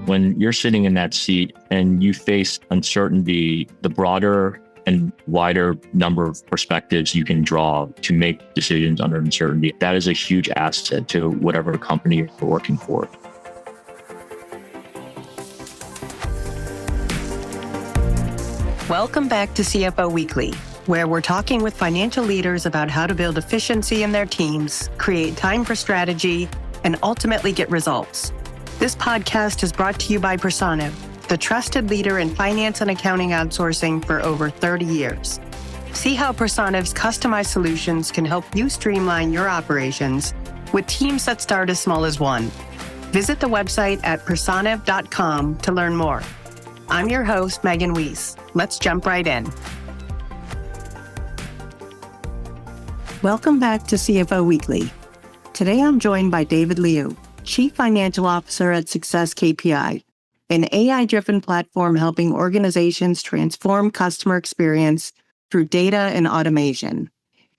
When you're sitting in that seat and you face uncertainty, the broader and wider number of perspectives you can draw to make decisions under uncertainty, that is a huge asset to whatever company you're working for. Welcome back to CFO Weekly, where we're talking with financial leaders about how to build efficiency in their teams, create time for strategy, and ultimately get results. This podcast is brought to you by Personiv, the trusted leader in finance and accounting outsourcing for over 30 years. See how Personiv's customized solutions can help you streamline your operations with teams that start as small as one. Visit the website at personiv.com to learn more. I'm your host, Megan Weiss. Let's jump right in. Welcome back to CFO Weekly. Today I'm joined by David Liu, Chief Financial Officer at SuccessKPI, an AI-driven platform helping organizations transform customer experience through data and automation.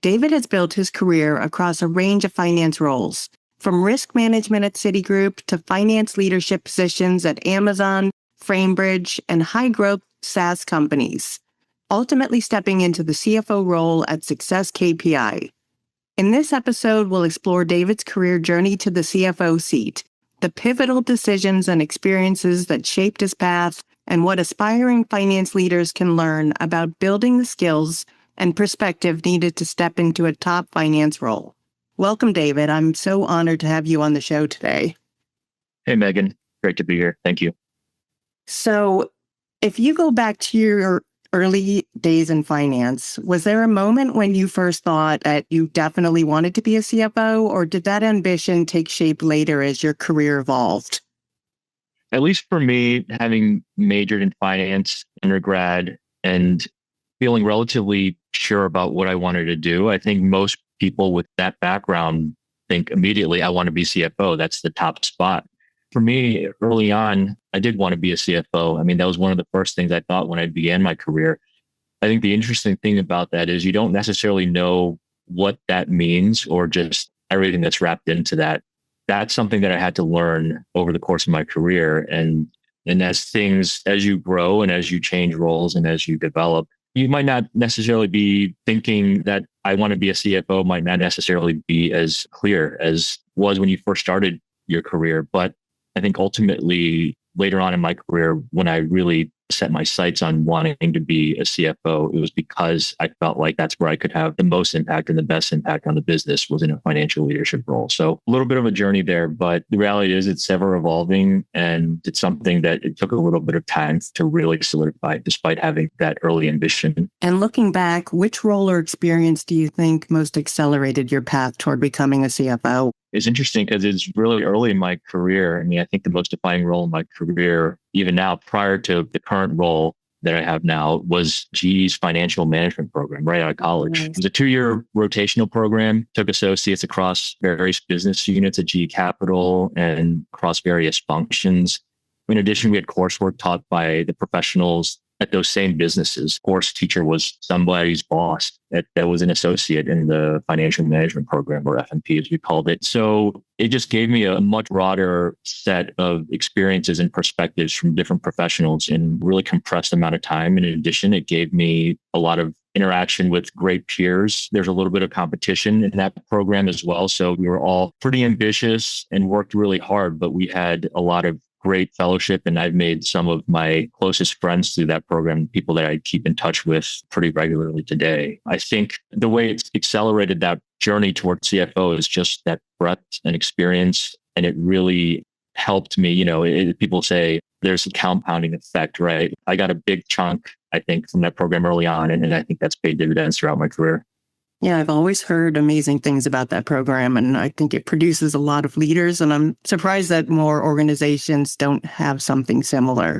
David has built his career across a range of finance roles, from risk management at Citigroup to finance leadership positions at Amazon, Framebridge, and high-growth SaaS companies, ultimately stepping into the CFO role at SuccessKPI. In this episode, we'll explore David's career journey to the CFO seat, the pivotal decisions and experiences that shaped his path, and what aspiring finance leaders can learn about building the skills and perspective needed to step into a top finance role. Welcome, David. I'm so honored to have you on the show today. Hey, Megan. Great to be here. Thank you. So, if you go back to your early days in finance, was there a moment when you first thought that you definitely wanted to be a CFO, or did that ambition take shape later as your career evolved? At least for me, having majored in finance undergrad and feeling relatively sure about what I wanted to do, I think most people with that background think immediately, I want to be CFO. That's the top spot. For me, early on, I did want to be a CFO. I mean, that was one of the first things I thought when I began my career. I think the interesting thing about that is you don't necessarily know what that means or just everything that's wrapped into that. That's something that I had to learn over the course of my career. And as you grow and as you change roles and as you develop, you might not necessarily be thinking that I want to be a CFO might not necessarily be as clear as was when you first started your career. But I think ultimately later on in my career, when I really set my sights on wanting to be a CFO, it was because I felt like that's where I could have the most impact and the best impact on the business was in a financial leadership role. So a little bit of a journey there, but the reality is it's ever evolving and it's something that it took a little bit of time to really solidify despite having that early ambition. And looking back, which role or experience do you think most accelerated your path toward becoming a CFO? It's interesting because it's really early in my career. I mean, I think the most defining role in my career, even now, prior to the current role that I have now, was GE's financial management program right out of college. Nice. It was a 2-year rotational program, took associates across various business units at GE Capital and across various functions. In addition, we had coursework taught by the professionals at those same businesses. Course teacher was somebody's boss that was an associate in the financial management program, or FMP as we called it. So it just gave me a much broader set of experiences and perspectives from different professionals in a really compressed amount of time. And in addition, it gave me a lot of interaction with great peers. There's a little bit of competition in that program as well. So we were all pretty ambitious and worked really hard, but we had a lot of great fellowship. And I've made some of my closest friends through that program, people that I keep in touch with pretty regularly today. I think the way it's accelerated that journey towards CFO is just that breadth and experience. And it really helped me. People say there's a compounding effect, right? I got a big chunk, I think, from that program early on. And I think that's paid dividends throughout my career. Yeah, I've always heard amazing things about that program, and I think it produces a lot of leaders, and I'm surprised that more organizations don't have something similar.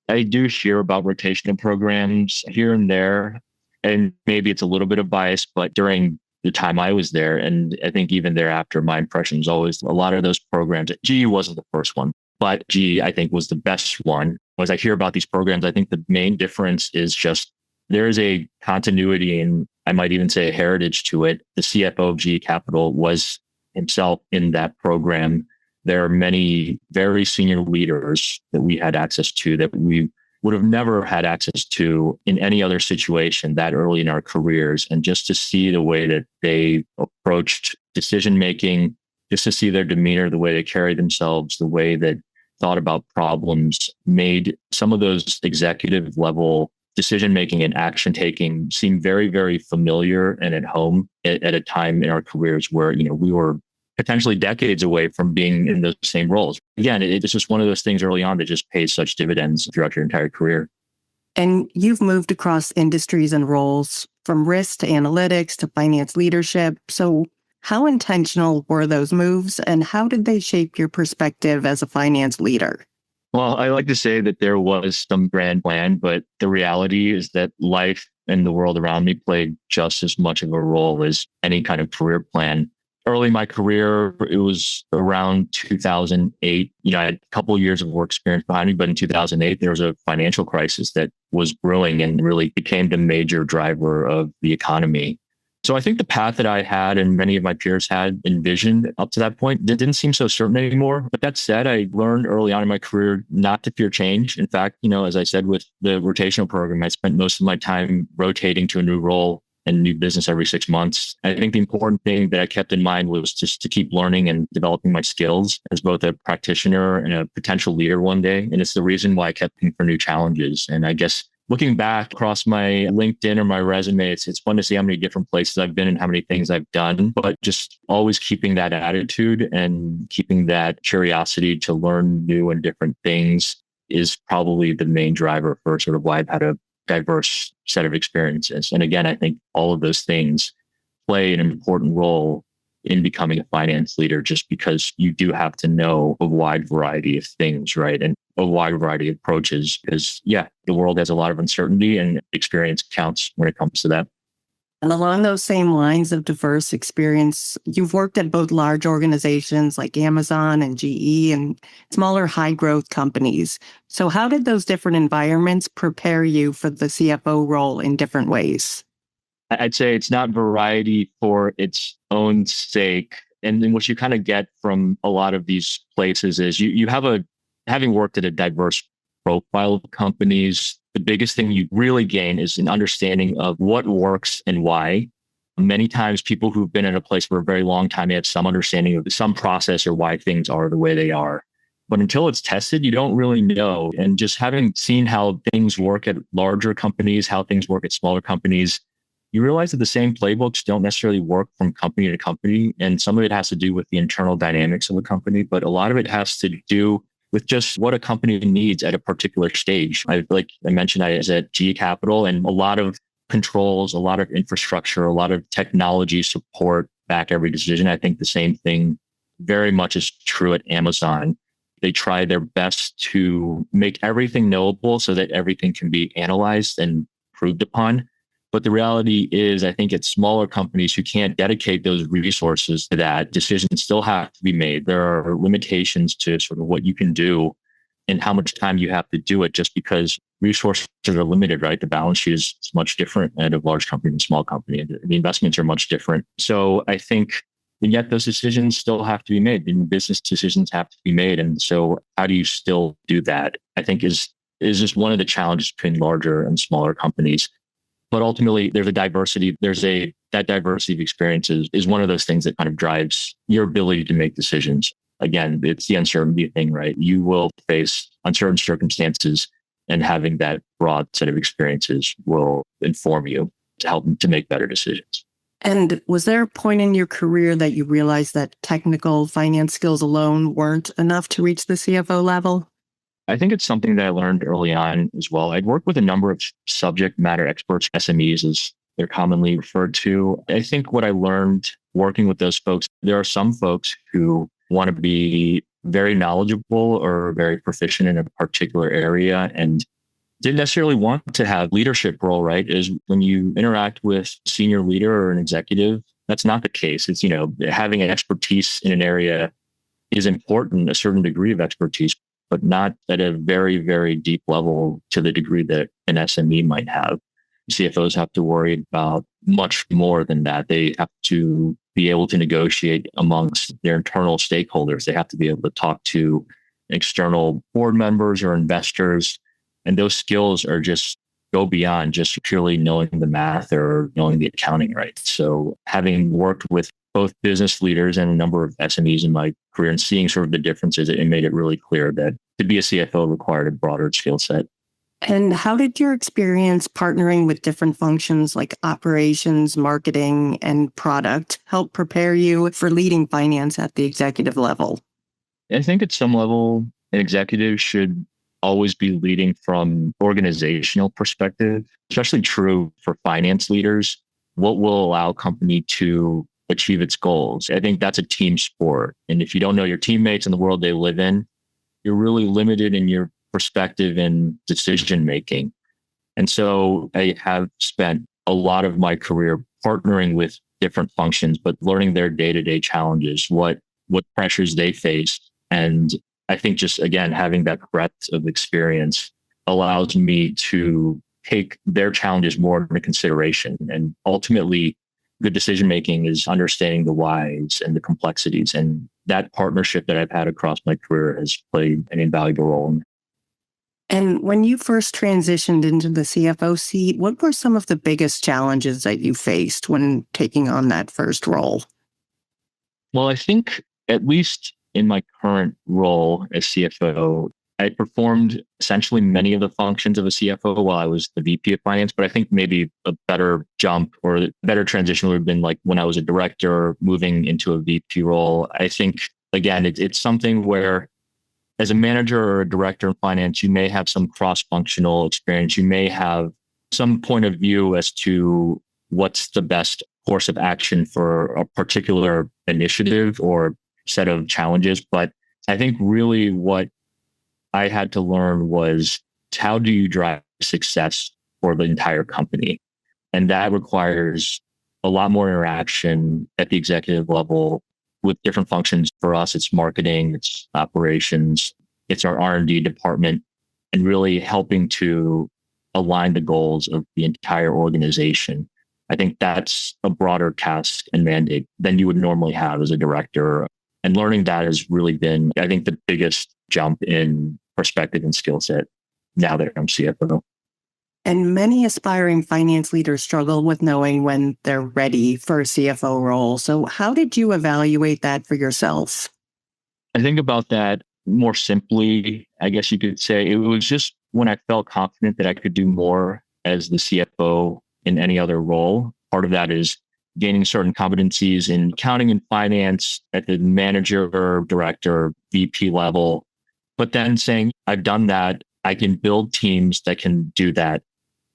I do hear about rotational programs here and there, and maybe it's a little bit of bias, but during the time I was there, and I think even thereafter, my impression was always a lot of those programs. GE wasn't the first one, but GE, I think, was the best one. As I hear about these programs, I think the main difference is just there is a continuity and I might even say a heritage to it. The CFO of GE Capital was himself in that program there are many very senior leaders that we had access to that we would have never had access to in any other situation that early in our careers. And just to see the way that they approached decision making, just to see their demeanor, the way they carried themselves, the way that thought about problems made some of those executive level decision making and action taking seem very, very familiar and at home at a time in our careers where, we were potentially decades away from being in those same roles. Again, it's just one of those things early on that just pays such dividends throughout your entire career. And you've moved across industries and roles from risk to analytics to finance leadership. So how intentional were those moves and how did they shape your perspective as a finance leader? Well, I like to say that there was some grand plan, but the reality is that life and the world around me played just as much of a role as any kind of career plan. Early in my career, it was around 2008. I had a couple of years of work experience behind me, but in 2008, there was a financial crisis that was brewing and really became the major driver of the economy. So I think the path that I had and many of my peers had envisioned up to that point didn't seem so certain anymore. But that said, I learned early on in my career not to fear change. In fact, as I said, with the rotational program, I spent most of my time rotating to a new role and new business every 6 months. I think the important thing that I kept in mind was just to keep learning and developing my skills as both a practitioner and a potential leader one day. And it's the reason why I kept looking for new challenges. And I guess looking back across my LinkedIn or my resume, it's fun to see how many different places I've been and how many things I've done, but just always keeping that attitude and keeping that curiosity to learn new and different things is probably the main driver for sort of why I've had a diverse set of experiences. And again, I think all of those things play an important role in becoming a finance leader, just because you do have to know a wide variety of things, right? And a wide variety of approaches, because the world has a lot of uncertainty and experience counts when it comes to that. And along those same lines of diverse experience, you've worked at both large organizations like Amazon and GE and smaller high growth companies. So how did those different environments prepare you for the CFO role in different ways? I'd say it's not variety for its own sake. And then what you kind of get from a lot of these places is you have having worked at a diverse profile of companies, the biggest thing you really gain is an understanding of what works and why. Many times people who've been in a place for a very long time, they have some understanding of some process or why things are the way they are. But until it's tested, you don't really know. And just having seen how things work at larger companies, how things work at smaller companies, you realize that the same playbooks don't necessarily work from company to company. And some of it has to do with the internal dynamics of a company, but a lot of it has to do with just what a company needs at a particular stage. Like I mentioned, I was at GE Capital, and a lot of controls, a lot of infrastructure, a lot of technology support back every decision. I think the same thing very much is true at Amazon. They try their best to make everything knowable so that everything can be analyzed and proved upon. But the reality is, I think it's smaller companies who can't dedicate those resources to that. Decisions still have to be made. There are limitations to sort of what you can do and how much time you have to do it, just because resources are limited, right? The balance sheet is much different at a large company than a small company. The investments are much different. So I think, and yet those decisions still have to be made, and business decisions have to be made. And so how do you still do that? I think is just one of the challenges between larger and smaller companies. But ultimately, there's a diversity. That diversity of experiences is one of those things that kind of drives your ability to make decisions. Again, it's the uncertainty thing, right? You will face uncertain circumstances, and having that broad set of experiences will inform you to help to make better decisions. And was there a point in your career that you realized that technical finance skills alone weren't enough to reach the CFO level? I think it's something that I learned early on as well. I'd worked with a number of subject matter experts, SMEs as they're commonly referred to. I think what I learned working with those folks, there are some folks who want to be very knowledgeable or very proficient in a particular area and didn't necessarily want to have leadership role, right? Is when you interact with a senior leader or an executive, that's not the case. It's, having an expertise in an area is important, a certain degree of expertise, but not at a very, very deep level to the degree that an SME might have. CFOs have to worry about much more than that. They have to be able to negotiate amongst their internal stakeholders. They have to be able to talk to external board members or investors. And those skills are just go beyond just purely knowing the math or knowing the accounting, right? So having worked with both business leaders and a number of SMEs in my career and seeing sort of the differences, it made it really clear that to be a CFO required a broader skill set. And how did your experience partnering with different functions like operations, marketing, and product help prepare you for leading finance at the executive level? I think at some level, an executive should always be leading from organizational perspective, especially true for finance leaders. What will allow a company to achieve its goals? I think that's a team sport. And if you don't know your teammates and the world they live in, you're really limited in your perspective and decision making. And so I have spent a lot of my career partnering with different functions, but learning their day-to-day challenges, what pressures they face. And I think just, again, having that breadth of experience allows me to take their challenges more into consideration. And ultimately, good decision making is understanding the whys and the complexities. And that partnership that I've had across my career has played an invaluable role. And when you first transitioned into the CFO seat, what were some of the biggest challenges that you faced when taking on that first role? Well, I think at least in my current role as CFO, I performed essentially many of the functions of a CFO while I was the VP of finance, but I think maybe a better jump or a better transition would have been like when I was a director moving into a VP role. I think, again, it's something where as a manager or a director in finance, you may have some cross-functional experience. You may have some point of view as to what's the best course of action for a particular initiative or set of challenges. But I think really what I had to learn was how do you drive success for the entire company? And that requires a lot more interaction at the executive level with different functions. For us, it's marketing, it's operations, it's our R&D department, and really helping to align the goals of the entire organization. I think that's a broader task and mandate than you would normally have as a director. And learning that has really been, I think, the biggest jump in perspective and skill set now that I'm CFO. And many aspiring finance leaders struggle with knowing when they're ready for a CFO role. So how did you evaluate that for yourself? I think about that more simply, I guess you could say it was just when I felt confident that I could do more as the CFO in any other role. Part of that is gaining certain competencies in accounting and finance at the manager or director, VP level, but then saying, I've done that. I can build teams that can do that.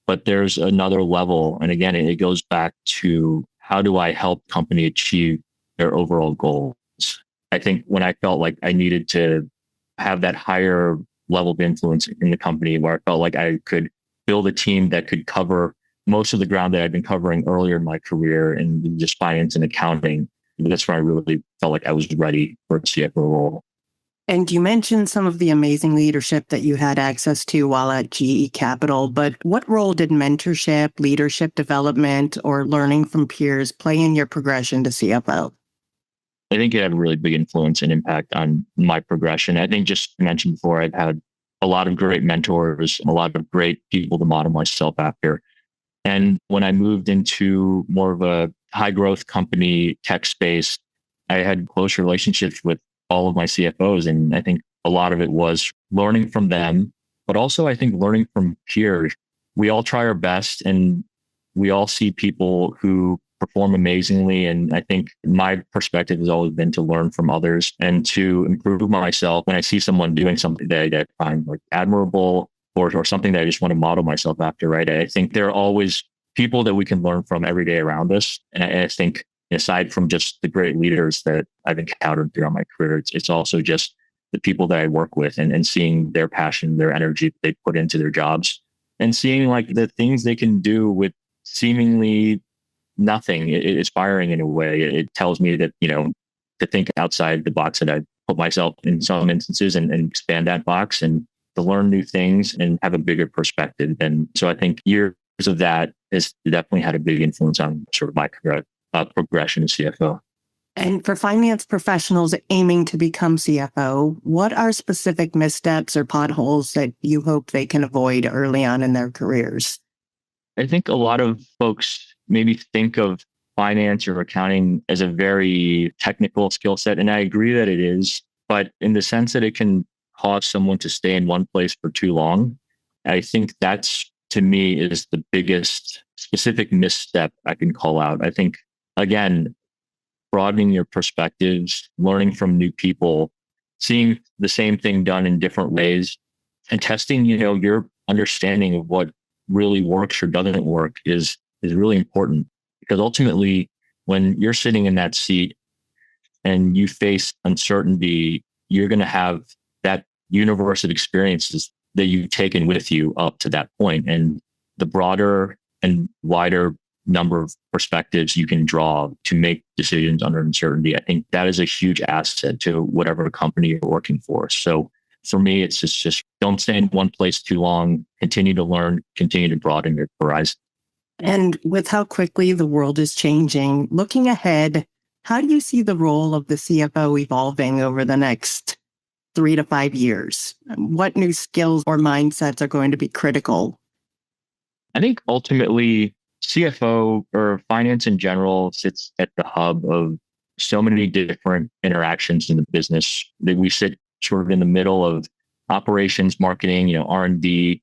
But there's another level. And again, it goes back to how do I help company achieve their overall goals? I think when I felt like I needed to have that higher level of influence in the company where I felt like I could build a team that could cover most of the ground that I'd been covering earlier in my career in just finance and accounting, that's where I really felt like I was ready for a CFO role. And you mentioned some of the amazing leadership that you had access to while at GE Capital, but what role did mentorship, leadership development, or learning from peers play in your progression to CFO? I think it had a really big influence and impact on my progression. I think just mentioned before, I've had a lot of great mentors, a lot of great people to model myself after. And when I moved into more of a high growth company tech space, I had close relationships with all of my CFOs. And I think a lot of it was learning from them, but also I think learning from peers. We all try our best and we all see people who perform amazingly. And I think my perspective has always been to learn from others and to improve myself when I see someone doing something that I find like admirable or something that I just want to model myself after, right? I think there are always people that we can learn from every day around us. And I think aside from just the great leaders that I've encountered throughout my career, it's also just the people that I work with and seeing their passion, their energy that they put into their jobs and seeing like the things they can do with seemingly nothing. It's inspiring in a way. It tells me that, to think outside the box that I put myself in some instances and expand that box and to learn new things and have a bigger perspective. And so I think years of that has definitely had a big influence on sort of my progression as CFO. And for finance professionals aiming to become CFO, what are specific missteps or potholes that you hope they can avoid early on in their careers? I think a lot of folks maybe think of finance or accounting as a very technical skill set. And I agree that it is, but in the sense that it can cause someone to stay in one place for too long, I think that's, to me, is the biggest specific misstep I can call out. I think, again, broadening your perspectives, learning from new people, seeing the same thing done in different ways, and testing, your understanding of what really works or doesn't work is really important. Because ultimately, when you're sitting in that seat and you face uncertainty, you're going to have that universe of experiences that you've taken with you up to that point. And the broader and wider number of perspectives you can draw to make decisions under uncertainty, I think that is a huge asset to whatever company you're working for. So for me, it's just don't stay in one place too long, continue to learn, continue to broaden your horizon. And with how quickly the world is changing, looking ahead, how do you see the role of the CFO evolving over the next 3 to 5 years? What new skills or mindsets are going to be critical? I think ultimately CFO or finance in general sits at the hub of so many different interactions in the business that we sit sort of in the middle of operations, marketing, R&D,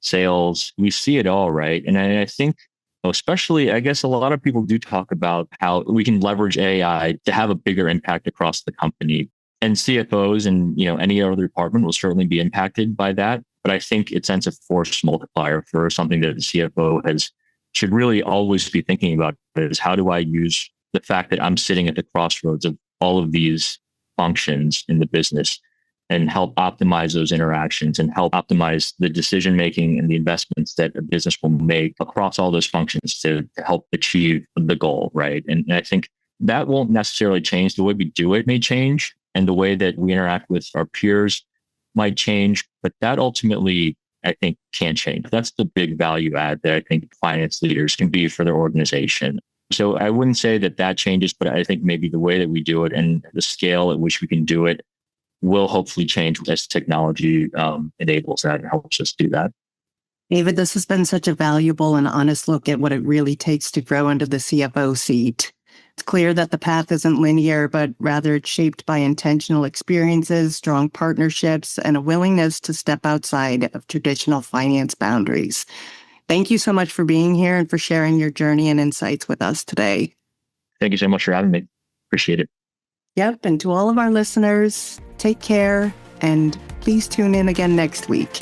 sales. We see it all, right? And I think especially, I guess a lot of people do talk about how we can leverage AI to have a bigger impact across the company. And CFOs and any other department will certainly be impacted by that. But I think it sends a force multiplier for something that the CFO should really always be thinking about, is how do I use the fact that I'm sitting at the crossroads of all of these functions in the business and help optimize those interactions and help optimize the decision making and the investments that a business will make across all those functions to help achieve the goal, right? And I think that won't necessarily change. The way we do it may change, and the way that we interact with our peers might change, but that ultimately, I think, can change. That's the big value add that I think finance leaders can be for their organization. So I wouldn't say that changes, but I think maybe the way that we do it and the scale at which we can do it will hopefully change as technology enables that and helps us do that. David, this has been such a valuable and honest look at what it really takes to grow into the CFO seat. It's clear that the path isn't linear, but rather it's shaped by intentional experiences, strong partnerships, and a willingness to step outside of traditional finance boundaries. Thank you so much for being here and for sharing your journey and insights with us today. Thank you so much for having me. Appreciate it. Yep. And to all of our listeners, take care and please tune in again next week.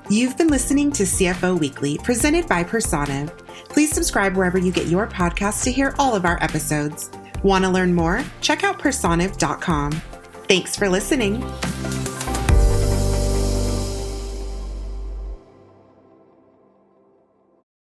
You've been listening to CFO Weekly, presented by Personiv. Please subscribe wherever you get your podcasts to hear all of our episodes. Want to learn more? Check out Personiv.com. Thanks for listening.